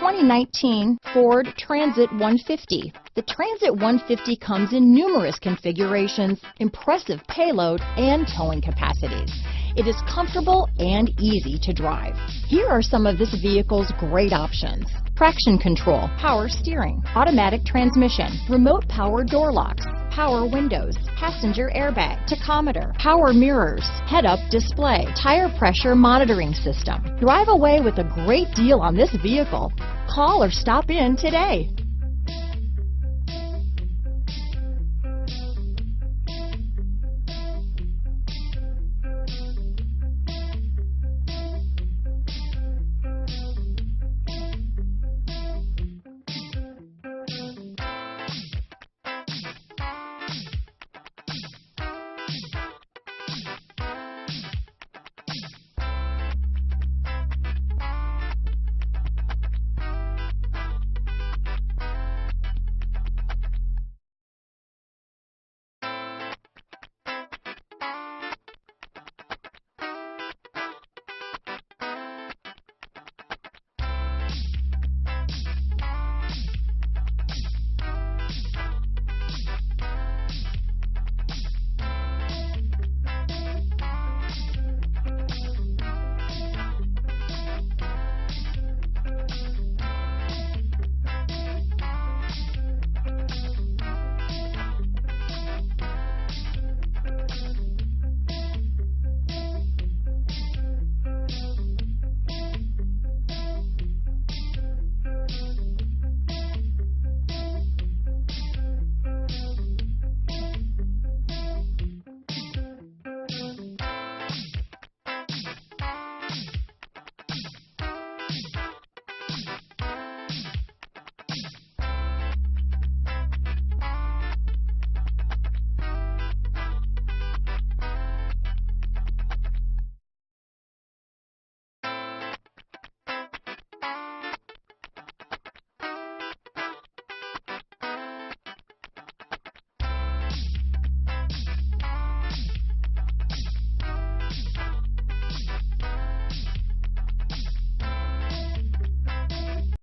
2019 Ford Transit 150. The Transit 150 comes in numerous configurations, impressive payload, and towing capacities. It is comfortable and easy to drive. Here are some of this vehicle's great options: traction control, power steering, automatic transmission, remote power door locks, power windows, passenger airbag, tachometer, power mirrors, head-up display, tire pressure monitoring system. Drive away with a great deal on this vehicle. Call or stop in today.